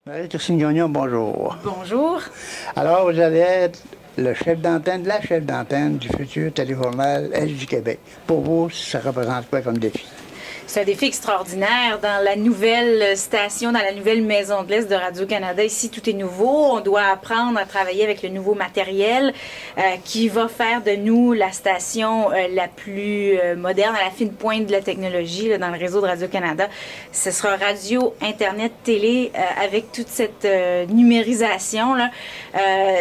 Marie-Christine Gagnon, bonjour. Bonjour. Alors, vous allez être le chef d'antenne, la chef d'antenne du futur téléjournal Est du Québec. Pour vous, ça représente quoi comme défi? C'est un défi extraordinaire dans la nouvelle station, dans la nouvelle maison de l'Est de Radio-Canada. Ici, tout est nouveau. On doit apprendre à travailler avec le nouveau matériel qui va faire de nous la station la plus moderne, à la fine pointe de la technologie là, dans le réseau de Radio-Canada. Ce sera radio, Internet, télé avec toute cette numérisation.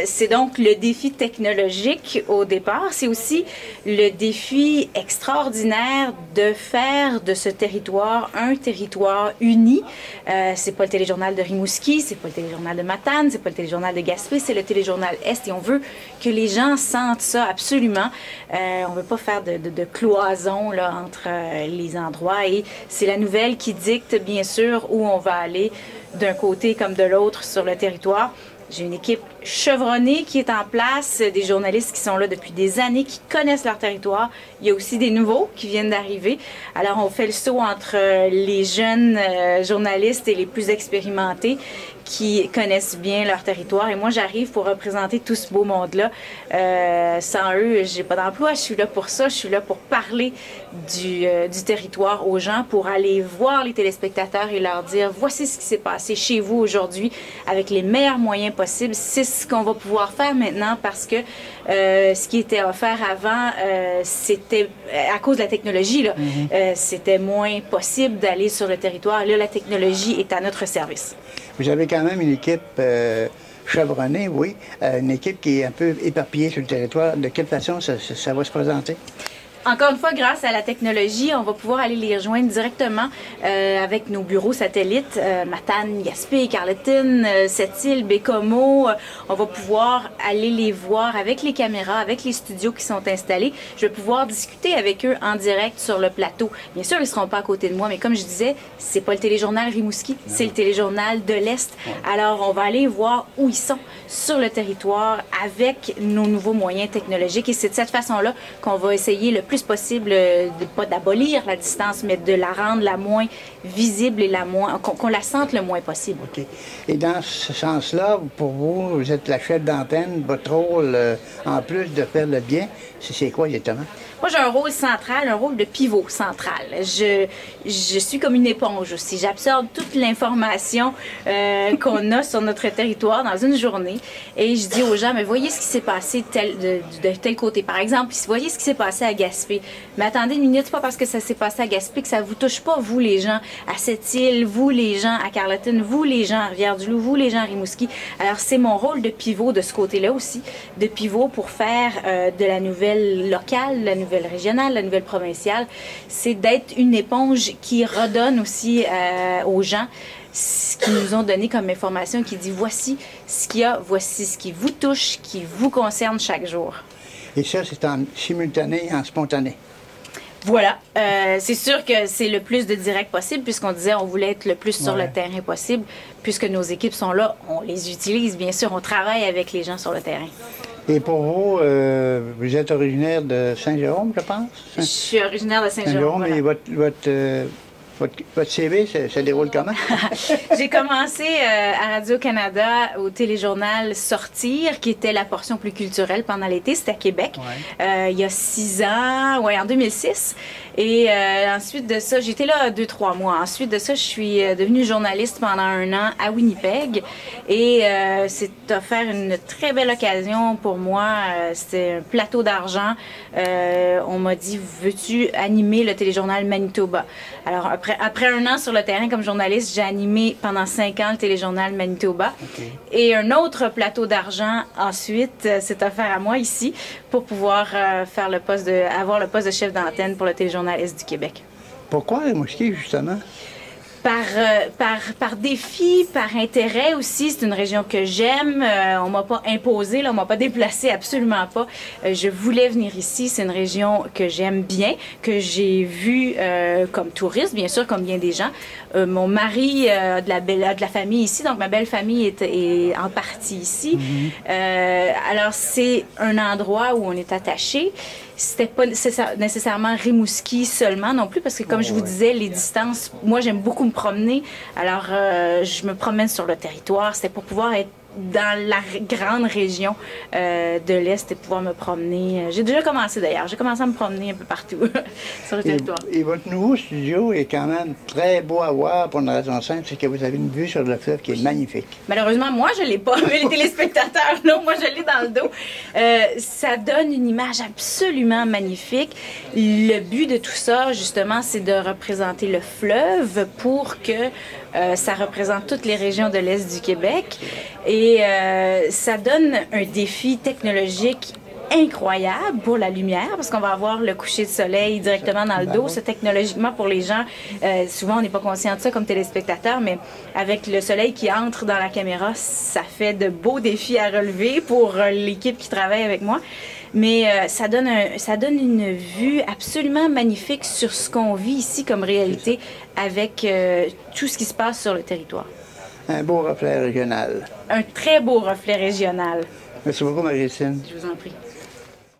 C'est donc le défi technologique au départ. C'est aussi le défi extraordinaire de faire de ce territoire un territoire uni. C'est pas le téléjournal de Rimouski, c'est pas le téléjournal de Matane, c'est pas le téléjournal de Gaspé, c'est le téléjournal Est et on veut que les gens sentent ça absolument. On veut pas faire de cloison là, entre les endroits et c'est la nouvelle qui dicte bien sûr où on va aller d'un côté comme de l'autre sur le territoire. J'ai une équipe chevronnée qui est en place, des journalistes qui sont là depuis des années, qui connaissent leur territoire. Il y a aussi des nouveaux qui viennent d'arriver. Alors, on fait le saut entre les jeunes journalistes et les plus expérimentés qui connaissent bien leur territoire. Et moi, j'arrive pour représenter tout ce beau monde-là. Sans eux, j'ai pas d'emploi. Je suis là pour ça. Je suis là pour parler du territoire aux gens, pour aller voir les téléspectateurs et leur dire « Voici ce qui s'est passé chez vous aujourd'hui avec les meilleurs moyens possibles. C'est ce qu'on va pouvoir faire maintenant parce que ce qui était offert avant, c'était à cause de la technologie. Là, c'était moins possible d'aller sur le territoire. Là, la technologie est à notre service. » Vous avez quand même une équipe chevronnée, oui, une équipe qui est un peu éparpillée sur le territoire. De quelle façon ça va se présenter? Encore une fois, grâce à la technologie, on va pouvoir aller les rejoindre directement avec nos bureaux satellites, Matane, Gaspé, Carleton, Sept-Îles, Bécomo. On va pouvoir aller les voir avec les caméras, avec les studios qui sont installés. Je vais pouvoir discuter avec eux en direct sur le plateau. Bien sûr, ils ne seront pas à côté de moi, mais comme je disais, c'est pas le téléjournal Rimouski, c'est le téléjournal de l'Est. Alors, on va aller voir où ils sont sur le territoire avec nos nouveaux moyens technologiques. Et c'est de cette façon-là qu'on va essayer le plus possible, pas d'abolir la distance, mais de la rendre la moins visible et la moins qu'on la sente le moins possible. OK. Et dans ce sens-là, pour vous, vous êtes la chef d'antenne, votre rôle, en plus de faire le bien, c'est quoi exactement? Moi, j'ai un rôle central, un rôle de pivot central. Je suis comme une éponge aussi. J'absorbe toute l'information qu'on a sur notre territoire dans une journée et je dis aux gens, mais voyez ce qui s'est passé de tel côté. Par exemple, voyez ce qui s'est passé à Gaspé. Mais attendez une minute, c'est pas parce que ça s'est passé à Gaspé que ça vous touche pas, vous les gens à Sept-Îles, vous les gens à Carleton, vous les gens à Rivière-du-Loup, vous les gens à Rimouski. Alors, c'est mon rôle de pivot de ce côté-là aussi, de pivot pour faire de la nouvelle locale, la nouvelle régionale, la nouvelle provinciale, c'est d'être une éponge qui redonne aussi aux gens ce qu'ils nous ont donné comme information, qui dit voici ce qu'il y a, voici ce qui vous touche, qui vous concerne chaque jour. Et ça, c'est en simultané, en spontané. Voilà. C'est sûr que c'est le plus de direct possible, puisqu'on disait on voulait être le plus sur le terrain possible. Puisque nos équipes sont là, on les utilise, bien sûr, on travaille avec les gens sur le terrain. Et pour vous, vous êtes originaire de Saint-Jérôme, je pense? Je suis originaire de Saint-Jérôme. Et votre CV se déroule comment? J'ai commencé à Radio-Canada au téléjournal Sortir, qui était la portion plus culturelle pendant l'été. C'était à Québec. Il y a 6 ans, en 2006. Et ensuite de ça, j'étais là 2-3 mois. Ensuite de ça, je suis devenue journaliste pendant 1 an à Winnipeg. Et c'est offert une très belle occasion pour moi. C'était un plateau d'argent. On m'a dit, veux-tu animer le téléjournal Manitoba? Alors, après 1 an sur le terrain comme journaliste, j'ai animé pendant 5 ans le téléjournal Manitoba. Et un autre plateau d'argent ensuite s'est offert à moi ici pour pouvoir faire avoir le poste de chef d'antenne pour le téléjournal Est du Québec. Pourquoi Rimouski, justement? Par défi, par intérêt aussi. C'est une région que j'aime. On m'a pas imposé, là, on m'a pas déplacé, absolument pas. Je voulais venir ici. C'est une région que j'aime bien, que j'ai vue comme touriste, bien sûr, comme bien des gens. Mon mari a de la famille ici, donc ma belle famille est en partie ici. Alors, c'est un endroit où on est attaché. c'était pas nécessairement Rimouski seulement non plus, parce que comme je vous disais, les distances, moi j'aime beaucoup me promener, alors je me promène sur le territoire, c'était pour pouvoir être dans la grande région de l'Est et pouvoir me promener. J'ai déjà commencé d'ailleurs, j'ai commencé à me promener un peu partout sur le territoire. Et votre nouveau studio est quand même très beau à voir pour une raison simple, c'est que vous avez une vue sur le fleuve qui est magnifique. Malheureusement, moi je l'ai pas, mais les téléspectateurs, non, moi je l'ai dans le dos. Ça donne une image absolument magnifique. Le but de tout ça, justement, c'est de représenter le fleuve pour que ça représente toutes les régions de l'Est du Québec et ça donne un défi technologique incroyable pour la lumière parce qu'on va avoir le coucher de soleil directement dans le dos. Ça, technologiquement, pour les gens, souvent on n'est pas conscient de ça comme téléspectateur, mais avec le soleil qui entre dans la caméra, ça fait de beaux défis à relever pour l'équipe qui travaille avec moi. Mais ça donne une vue absolument magnifique sur ce qu'on vit ici comme réalité avec tout ce qui se passe sur le territoire. Un beau reflet régional. Un très beau reflet régional. Merci beaucoup, Marie-Christine. Je vous en prie.